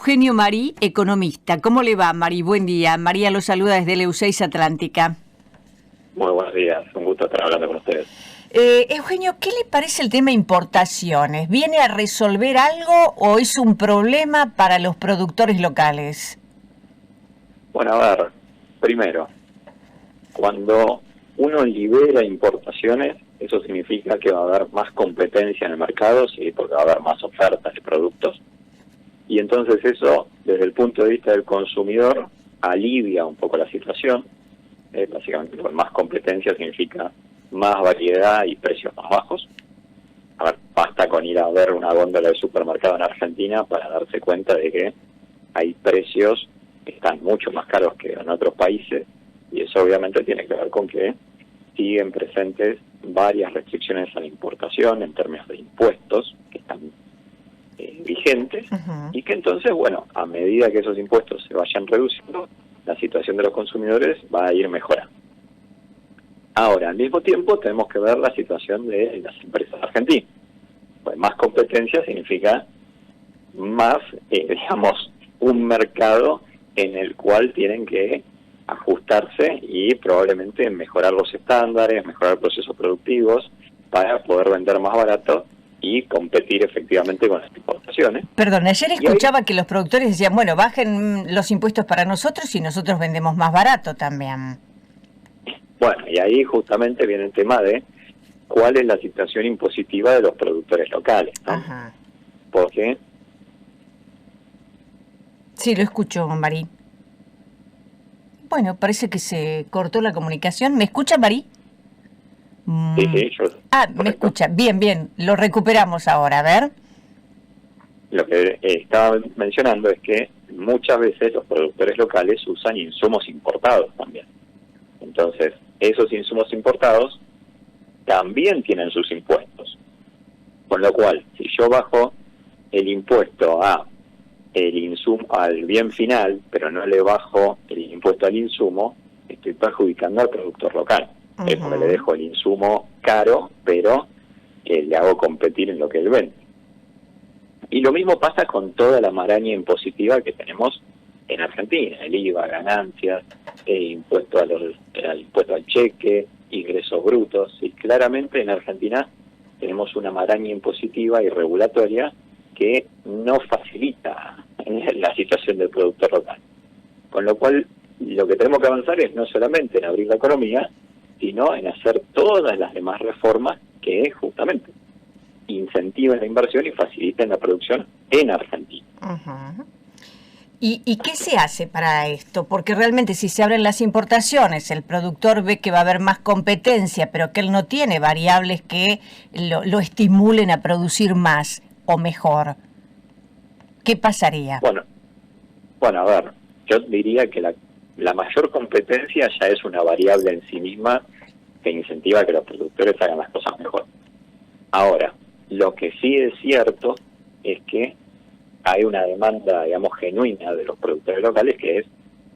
Eugenio Marí, economista. ¿Cómo le va, Marí? Buen día. María lo saluda desde EU6 Atlántica. Muy buenos días, un gusto estar hablando con ustedes. Eugenio, ¿qué le parece el tema importaciones? ¿Viene a resolver algo o es un problema para los productores locales? Bueno, a ver, primero, cuando uno libera importaciones, eso significa que va a haber más competencia en el mercado, sí, porque va a haber más ofertas de productos. Y entonces eso, desde el punto de vista del consumidor, alivia un poco la situación. Básicamente, más competencia significa más variedad y precios más bajos. A ver, basta con ir a ver una góndola de supermercado en Argentina para darse cuenta de que hay precios que están mucho más caros que en otros países, y eso obviamente tiene que ver con que siguen presentes varias restricciones a la importación en términos de impuestos que están vigentes, y que entonces, bueno, a medida que esos impuestos se vayan reduciendo, la situación de los consumidores va a ir mejorando. Ahora, al mismo tiempo, tenemos que ver la situación de las empresas argentinas. Pues más competencia significa más, digamos, un mercado en el cual tienen que ajustarse y probablemente mejorar los estándares, mejorar procesos productivos para poder vender más barato y competir efectivamente con las importaciones. Perdón, ayer escuchaba que los productores decían, bueno, bajen los impuestos para nosotros y nosotros vendemos más barato también. Bueno, y ahí justamente viene el tema de cuál es la situación impositiva de los productores locales, ¿no? Ajá. Porque... Sí, lo escucho, Marí. Bueno, parece que se cortó la comunicación. ¿Me escucha, Marí? Sí, yo... Me escucha. Bien, bien. Lo recuperamos ahora, a ver. Lo que estaba mencionando es que muchas veces los productores locales usan insumos importados también. Entonces, esos insumos importados también tienen sus impuestos. Con lo cual, si yo bajo el impuesto al bien final, pero no le bajo el impuesto al insumo, estoy perjudicando al productor local. Es porque le dejo el insumo caro, pero le hago competir en lo que él vende. Y lo mismo pasa con toda la maraña impositiva que tenemos en Argentina: el IVA, ganancias, impuesto impuesto al cheque, ingresos brutos. Y claramente en Argentina tenemos una maraña impositiva y regulatoria que no facilita la situación del productor local. Con lo cual, lo que tenemos que avanzar es no solamente en abrir la economía, sino en hacer todas las demás reformas que justamente incentiven la inversión y faciliten la producción en Argentina. ¿Y qué se hace para esto? Porque realmente si se abren las importaciones, el productor ve que va a haber más competencia, pero que él no tiene variables que lo estimulen a producir más o mejor. ¿Qué pasaría? Bueno, a ver, yo diría que la mayor competencia ya es una variable en sí misma que incentiva a que los productores hagan las cosas mejor. Ahora, lo que sí es cierto es que hay una demanda, digamos, genuina de los productores locales, que es,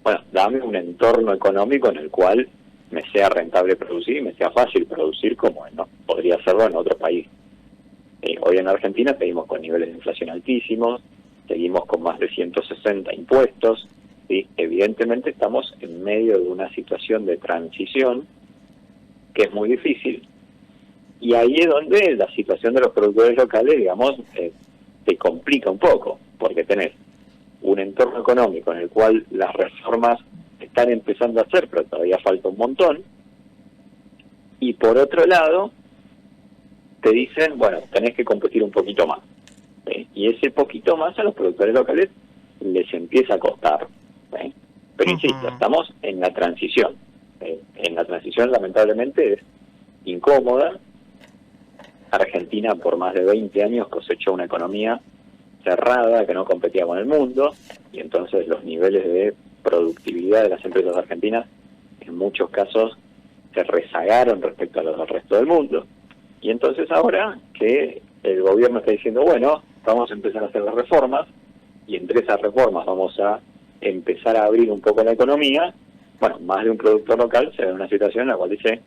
bueno, dame un entorno económico en el cual me sea rentable producir y me sea fácil producir, como no podría hacerlo en otro país. Hoy en Argentina seguimos con niveles de inflación altísimos, seguimos con más de 160 impuestos, ¿sí? Evidentemente estamos en medio de una situación de transición que es muy difícil, y ahí es donde la situación de los productores locales, digamos, se complica un poco, porque tenés un entorno económico en el cual las reformas están empezando a hacer, pero todavía falta un montón, y por otro lado te dicen, bueno, tenés que competir un poquito más, ¿sí? Y ese poquito más a los productores locales les empieza a costar, ¿sí? Pero insisto, estamos en la transición. En la transición, lamentablemente, es incómoda. Argentina por más de 20 años cosechó una economía cerrada que no competía con el mundo, y entonces los niveles de productividad de las empresas argentinas en muchos casos se rezagaron respecto a los del resto del mundo. Y entonces ahora que el gobierno está diciendo, bueno, vamos a empezar a hacer las reformas, y entre esas reformas vamos a empezar a abrir un poco la economía, bueno, más de un productor local se ve en una situación en la cual dice,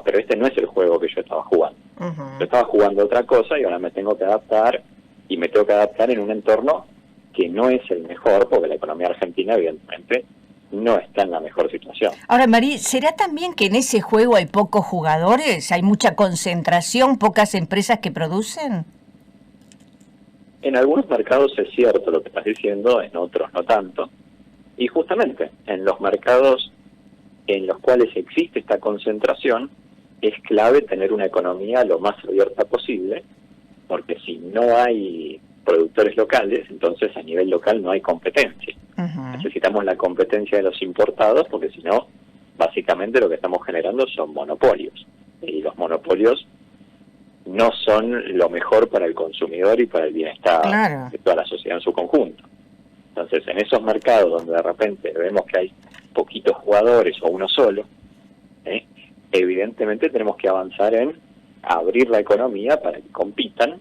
pero este no es el juego que yo estaba jugando. Yo estaba jugando otra cosa y ahora me tengo que adaptar, y me tengo que adaptar en un entorno que no es el mejor, porque la economía argentina evidentemente no está en la mejor situación. Ahora, Marí, ¿será también que en ese juego hay pocos jugadores? ¿Hay mucha concentración, pocas empresas que producen? En algunos mercados es cierto lo que estás diciendo, en otros no tanto. Y justamente en los mercados en los cuales existe esta concentración, es clave tener una economía lo más abierta posible, porque si no hay productores locales, entonces a nivel local no hay competencia. Necesitamos la competencia de los importados, porque si no, básicamente lo que estamos generando son monopolios. Y los monopolios no son lo mejor para el consumidor y para el bienestar de toda la sociedad en su conjunto. Entonces, en esos mercados donde de repente vemos que hay poquitos jugadores o uno solo, evidentemente tenemos que avanzar en abrir la economía para que compitan,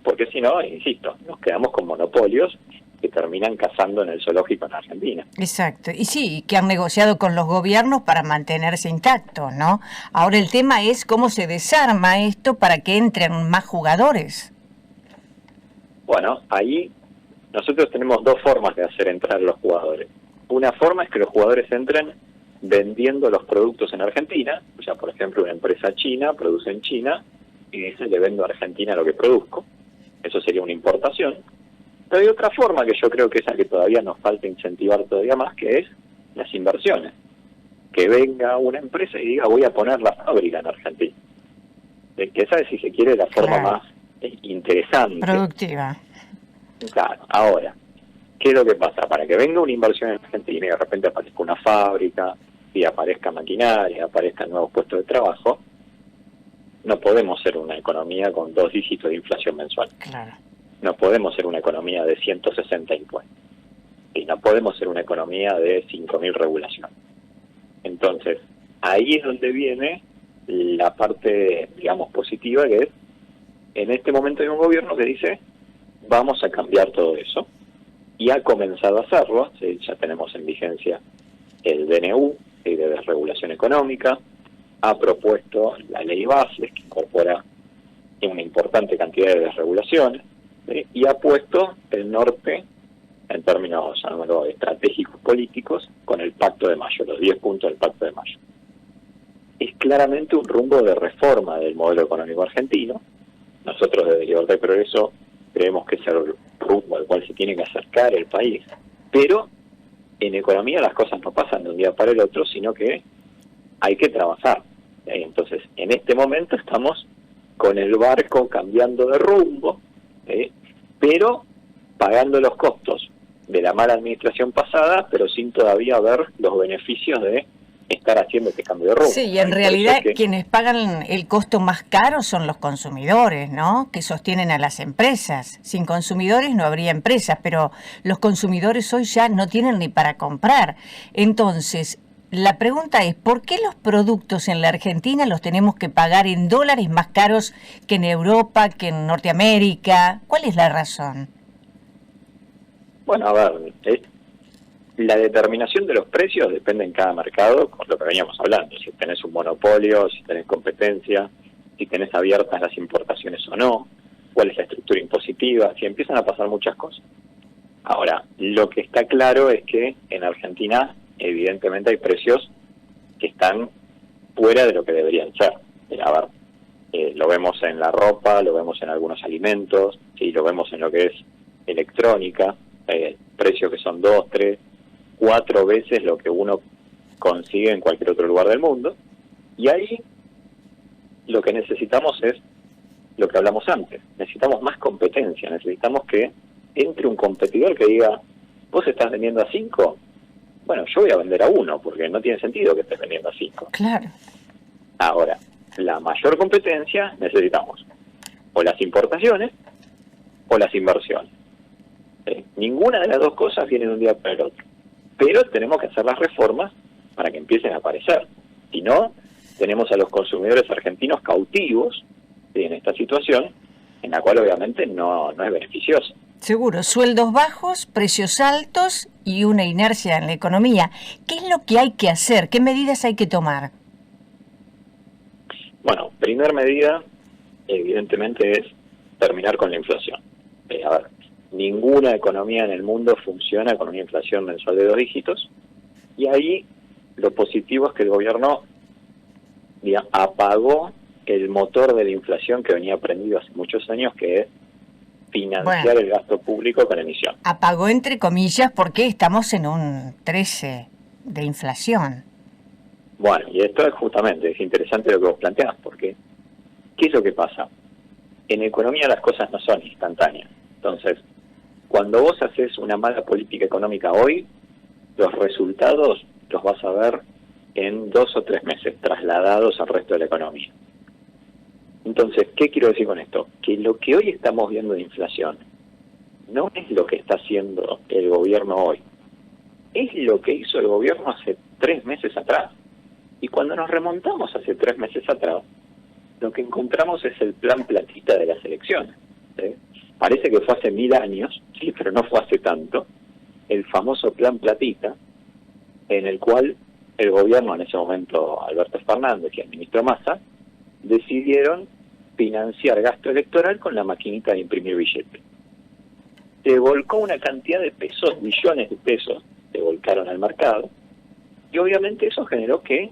porque si no, insisto, nos quedamos con monopolios que terminan cazando en el zoológico en Argentina. Exacto, y sí, que han negociado con los gobiernos para mantenerse intactos, ¿no? Ahora el tema es cómo se desarma esto para que entren más jugadores. Bueno, ahí nosotros tenemos dos formas de hacer entrar los jugadores. Una forma es que los jugadores entren vendiendo los productos en Argentina, o sea, por ejemplo, una empresa china produce en China y dice, le vendo a Argentina lo que produzco. Eso sería una importación. Pero hay otra forma que yo creo que es la que todavía nos falta incentivar todavía más, que es las inversiones. Que venga una empresa y diga, voy a poner la fábrica en Argentina. Que esa es, si se quiere, la forma más interesante. Productiva. Claro, ahora, ¿qué es lo que pasa? Para que venga una inversión en Argentina y de repente aparezca una fábrica, y aparezca maquinaria, aparezcan nuevos puestos de trabajo, no podemos ser una economía con 2 dígitos de inflación mensual. Claro. No podemos ser una economía de 160 impuestos. Y no podemos ser una economía de 5.000 regulaciones. Entonces, ahí es donde viene la parte, digamos, positiva, que es, en este momento hay un gobierno que dice, vamos a cambiar todo eso. Y ha comenzado a hacerlo. ¿Sí? Ya tenemos en vigencia el DNU, Ley de Desregulación Económica, ha propuesto la Ley Bases, que incorpora una importante cantidad de desregulaciones, ¿sí? Y ha puesto el norte, en términos estratégicos políticos, con el Pacto de Mayo, los 10 puntos del Pacto de Mayo. Es claramente un rumbo de reforma del modelo económico argentino. Nosotros desde Libertad y Progreso creemos que es el rumbo al cual se tiene que acercar el país, pero en economía las cosas no pasan de un día para el otro, sino que hay que trabajar. Entonces, en este momento estamos con el barco cambiando de rumbo, pero pagando los costos de la mala administración pasada, pero sin todavía ver los beneficios de estar haciendo este cambio de rumbo. Sí, y en realidad quienes pagan el costo más caro son los consumidores, ¿no? Que sostienen a las empresas. Sin consumidores no habría empresas, pero los consumidores hoy ya no tienen ni para comprar. Entonces, la pregunta es, ¿por qué los productos en la Argentina los tenemos que pagar en dólares más caros que en Europa, que en Norteamérica? ¿Cuál es la razón? Bueno, a ver, la determinación de los precios depende en cada mercado, con lo que veníamos hablando. Si tenés un monopolio, si tenés competencia, si tenés abiertas las importaciones o no, cuál es la estructura impositiva, si empiezan a pasar muchas cosas. Ahora, lo que está claro es que en Argentina evidentemente hay precios que están fuera de lo que deberían ser. A ver, lo vemos en la ropa, lo vemos en algunos alimentos, ¿sí? Lo vemos en lo que es electrónica, precios que son 2, 3, 4 veces lo que uno consigue en cualquier otro lugar del mundo. Y ahí lo que necesitamos es lo que hablamos antes. Necesitamos más competencia, necesitamos que entre un competidor que diga, vos estás vendiendo a 5, bueno, yo voy a vender a 1, porque no tiene sentido que estés vendiendo a 5. Claro. Ahora, la mayor competencia necesitamos o las importaciones o las inversiones. Ninguna de las dos cosas viene de un día para el otro. Pero tenemos que hacer las reformas para que empiecen a aparecer. Si no, tenemos a los consumidores argentinos cautivos en esta situación, en la cual obviamente no es beneficiosa. Seguro, sueldos bajos, precios altos y una inercia en la economía. ¿Qué es lo que hay que hacer? ¿Qué medidas hay que tomar? Bueno, primer medida, evidentemente, es terminar con la inflación. A ver, ninguna economía en el mundo funciona con una inflación mensual de 2 dígitos, y ahí lo positivo es que el gobierno, digamos, apagó el motor de la inflación que venía prendido hace muchos años, que es financiar el gasto público con emisión. Apagó entre comillas porque estamos en un 13 de inflación. Bueno, y esto es justamente, es interesante lo que vos planteás, porque ¿qué es lo que pasa? En economía las cosas no son instantáneas. Entonces, cuando vos haces una mala política económica hoy, los resultados los vas a ver en 2 o 3 meses, trasladados al resto de la economía. Entonces, ¿qué quiero decir con esto? Que lo que hoy estamos viendo de inflación no es lo que está haciendo el gobierno hoy, es lo que hizo el gobierno hace 3 meses atrás. Y cuando nos remontamos hace 3 meses atrás, lo que encontramos es el plan platita de las elecciones, ¿sí? Parece que fue hace 1000 años, sí, pero no fue hace tanto, el famoso plan platita, en el cual el gobierno, en ese momento Alberto Fernández y el ministro Massa, decidieron financiar gasto electoral con la maquinita de imprimir billetes. Se volcó una cantidad de pesos, billones de pesos, se volcaron al mercado, y obviamente eso generó que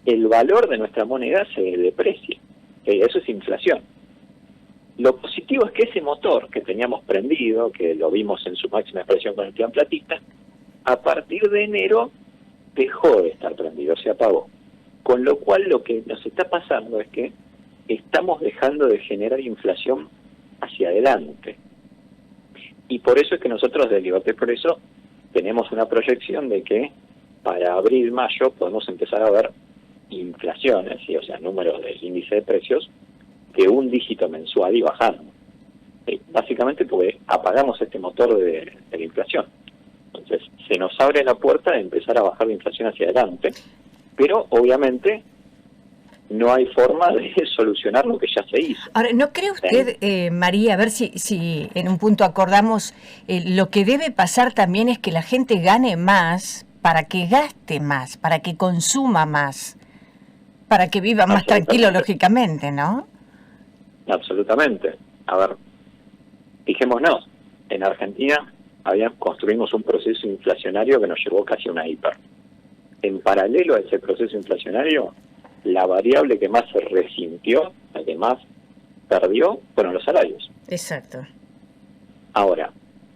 el valor de nuestra moneda se deprecie. Eso es inflación. Lo positivo es que ese motor que teníamos prendido, que lo vimos en su máxima expresión con el plan platista, a partir de enero dejó de estar prendido, se apagó. Con lo cual lo que nos está pasando es que estamos dejando de generar inflación hacia adelante. Y por eso es que nosotros de Libertad y Progreso tenemos una proyección de que para abril, mayo podemos empezar a ver inflaciones, ¿sí? O sea, números del índice de precios de 1 dígito mensual y bajando. Básicamente porque apagamos este motor de la inflación. Entonces, se nos abre la puerta de empezar a bajar la inflación hacia adelante, pero obviamente no hay forma de solucionar lo que ya se hizo. Ahora, ¿no cree usted, María, a ver si en un punto acordamos, lo que debe pasar también es que la gente gane más para que gaste más, para que consuma más, para que viva más tranquilo, lógicamente, ¿no? Absolutamente. A ver, fijémonos, en Argentina construimos un proceso inflacionario que nos llevó casi a una hiper. En paralelo a ese proceso inflacionario, la variable que más se resintió, la que más perdió, fueron los salarios. Exacto. Ahora,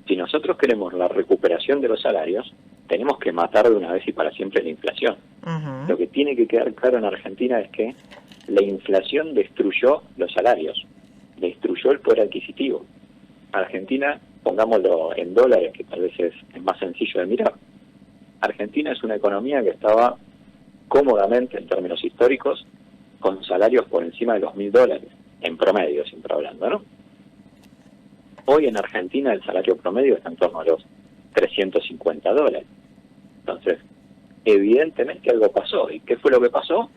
si nosotros queremos la recuperación de los salarios, tenemos que matar de una vez y para siempre la inflación. Uh-huh. Lo que tiene que quedar claro en Argentina es que la inflación destruyó los salarios, destruyó el poder adquisitivo. Argentina, pongámoslo en dólares, que tal vez es más sencillo de mirar, Argentina es una economía que estaba cómodamente, en términos históricos, con salarios por encima de los $1.000, en promedio, siempre hablando, ¿no? Hoy en Argentina el salario promedio está en torno a los $350. Entonces, evidentemente algo pasó. ¿Y qué fue lo que pasó?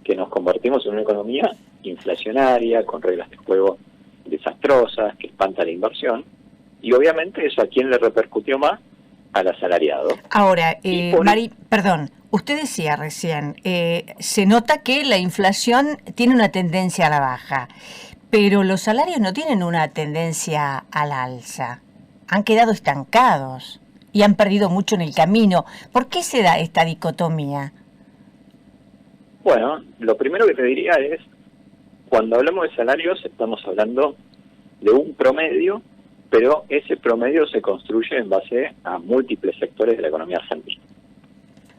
Que nos convertimos en una economía inflacionaria, con reglas de juego desastrosas, que espanta la inversión, y obviamente eso a quién le repercutió más, al asalariado. Ahora, Mari, perdón, usted decía recién, se nota que la inflación tiene una tendencia a la baja, pero los salarios no tienen una tendencia al alza. Han quedado estancados y han perdido mucho en el camino. ¿Por qué se da esta dicotomía? Bueno, lo primero que te diría es, cuando hablamos de salarios estamos hablando de un promedio, pero ese promedio se construye en base a múltiples sectores de la economía argentina.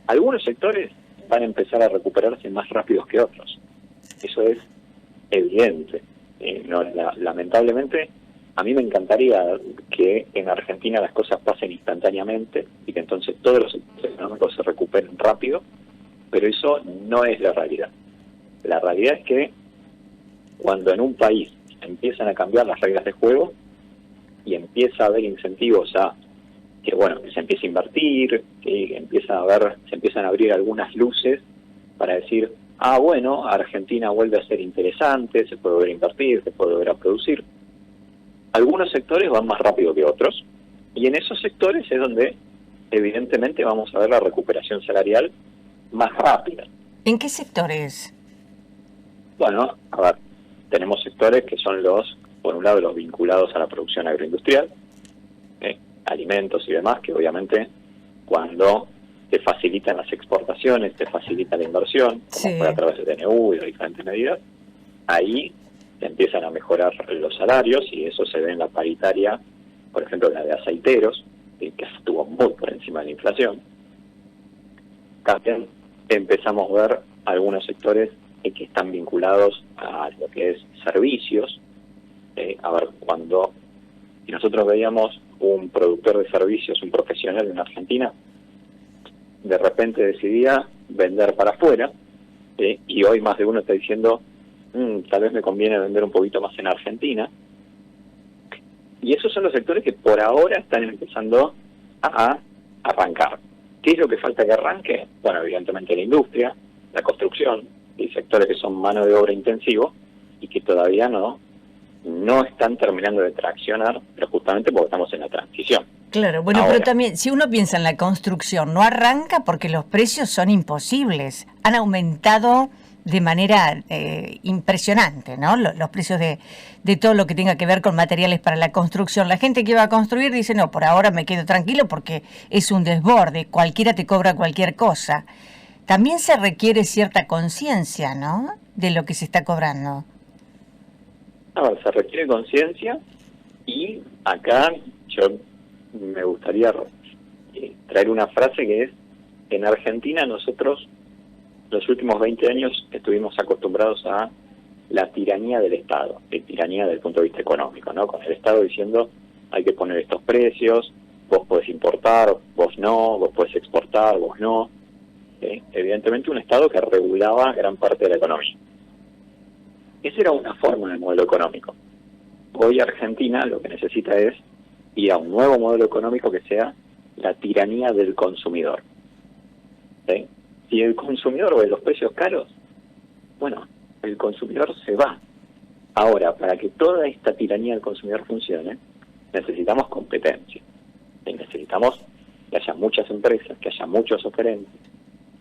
Algunos sectores van a empezar a recuperarse más rápidos que otros. Eso es evidente. Lamentablemente, a mí me encantaría que en Argentina las cosas pasen instantáneamente y que entonces todos los sectores económicos se recuperen rápido, pero eso no es la realidad. La realidad es que cuando en un país empiezan a cambiar las reglas de juego y empieza a haber incentivos a que se empiece a invertir, que se empiezan a abrir algunas luces para decir, Argentina vuelve a ser interesante, se puede volver a invertir, se puede volver a producir. Algunos sectores van más rápido que otros, y en esos sectores es donde evidentemente vamos a ver la recuperación salarial más rápida. ¿En qué sectores? Bueno, tenemos sectores que son por un lado, los vinculados a la producción agroindustrial, alimentos y demás, que obviamente cuando te facilitan las exportaciones, te facilita la inversión, como fue a través del DNU y de diferentes medidas, ahí te empiezan a mejorar los salarios y eso se ve en la paritaria, por ejemplo, la de aceiteros, que estuvo muy por encima de la inflación. También empezamos a ver algunos sectores que están vinculados a lo que es servicios. A ver, cuando nosotros veíamos un productor de servicios, un profesional en Argentina, de repente decidía vender para afuera, y hoy más de uno está diciendo, tal vez me conviene vender un poquito más en Argentina. Y esos son los sectores que por ahora están empezando a arrancar. ¿Qué es lo que falta que arranque? Bueno, evidentemente la industria, la construcción, y sectores que son mano de obra intensivo y que todavía no están terminando de traccionar, pero justamente porque estamos en la transición. Claro, bueno, ahora, pero también, si uno piensa en la construcción, no arranca porque los precios son imposibles. Han aumentado de manera impresionante, ¿no? Los precios de todo lo que tenga que ver con materiales para la construcción. La gente que va a construir dice, no, por ahora me quedo tranquilo porque es un desborde, cualquiera te cobra cualquier cosa. También se requiere cierta conciencia, ¿no?, de lo que se está cobrando. A ver, se requiere conciencia y acá yo me gustaría traer una frase que es, en Argentina nosotros los últimos 20 años estuvimos acostumbrados a la tiranía del Estado, la tiranía desde el punto de vista económico, ¿no? Con el Estado diciendo hay que poner estos precios, vos podés importar, vos no, vos podés exportar, vos no. Evidentemente un Estado que regulaba gran parte de la economía. Esa era una forma del modelo económico. Hoy Argentina lo que necesita es ir a un nuevo modelo económico que sea la tiranía del consumidor. Si el consumidor ve los precios caros, bueno, el consumidor se va. Ahora, para que toda esta tiranía del consumidor funcione, necesitamos competencia. Necesitamos que haya muchas empresas, que haya muchos oferentes,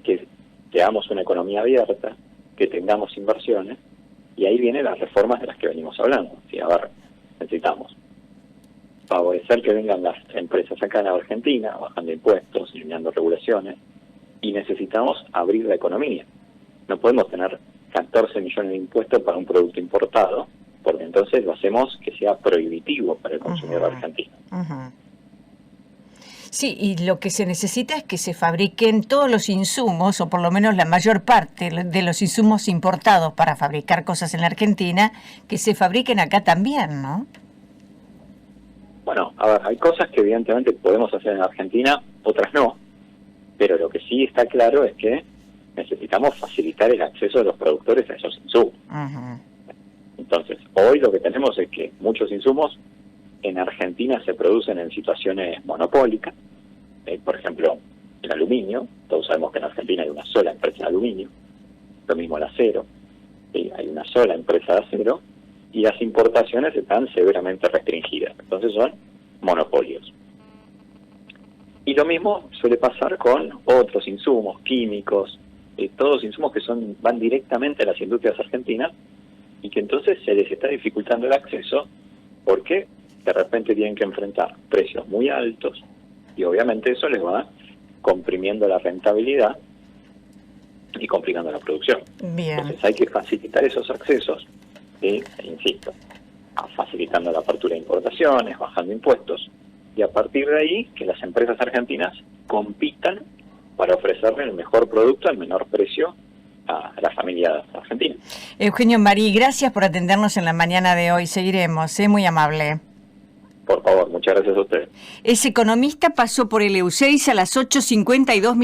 que tengamos una economía abierta, que tengamos inversiones, y ahí vienen las reformas de las que venimos hablando. Sí, a ver, necesitamos favorecer que vengan las empresas acá en Argentina, bajando impuestos, eliminando regulaciones, y necesitamos abrir la economía. No podemos tener 14 millones de impuestos para un producto importado, porque entonces lo hacemos que sea prohibitivo para el consumidor argentino. Sí, y lo que se necesita es que se fabriquen todos los insumos, o por lo menos la mayor parte de los insumos importados para fabricar cosas en la Argentina, que se fabriquen acá también, ¿no? Bueno, a ver, hay cosas que evidentemente podemos hacer en Argentina, otras no, pero lo que sí está claro es que necesitamos facilitar el acceso de los productores a esos insumos. Entonces, hoy lo que tenemos es que muchos insumos en Argentina se producen en situaciones monopólicas. Por ejemplo, el aluminio, todos sabemos que en Argentina hay una sola empresa de aluminio, lo mismo el acero, hay una sola empresa de acero, y las importaciones están severamente restringidas, entonces son monopolios. Y lo mismo suele pasar con otros insumos químicos, todos insumos que van directamente a las industrias argentinas y que entonces se les está dificultando el acceso porque de repente tienen que enfrentar precios muy altos y obviamente eso les va comprimiendo la rentabilidad y complicando la producción. Bien. Entonces hay que facilitar esos accesos, insisto, facilitando la apertura de importaciones, bajando impuestos, y a partir de ahí que las empresas argentinas compitan para ofrecerle el mejor producto al menor precio a las familias argentinas. Eugenio Marí, gracias por atendernos en la mañana de hoy. Seguiremos, muy amable. Por favor, muchas gracias a ustedes. Ese economista pasó por el EU6 a las 8:52.